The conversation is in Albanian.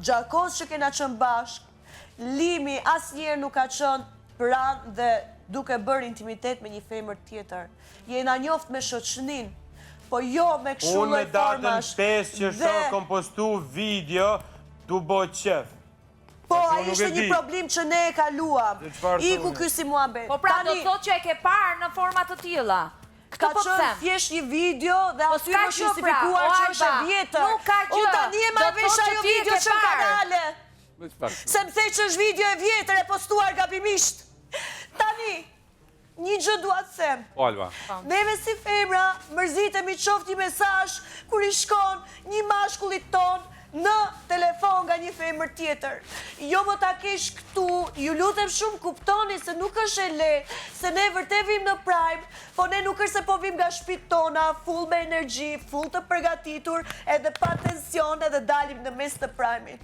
gjakos që kena qënë bashk, Limi asnjëherë nuk ka qënë pranë dhe duke bërë intimitet me një femër tjetër. Jena njoft me shoqënin, po jo me këshullë e formash. Unë datën 5 qershor kom postu video tu bo qef. Po, a ishte një problem që ne e kaluam. Iku ky si muhabet. Po pra, do të thotë që e ke parë në format të tilla. Ka qënë thjesht një video dhe aty më justifikuar që është e vjetër. Nuk ka gjë. Unë tani e marrë vesh ajo video që në kanale. Se më thej që është video e vjetër e postuar gabimisht. Tani, një gjë dua të them. Neve si femra mërzitemi qoftë një mesazh kur i shkon një mashkullit ton në telefon nga një femër tjetër. Jo më ta kesh këtu, ju lutem shumë kuptoni se nuk është e lehtë, se ne vërtet vim në prime, po ne nuk është se po vim nga shtëpitë tona, full me energji, full të përgatitur, edhe pa tension, edhe dalim në mes të prime-it.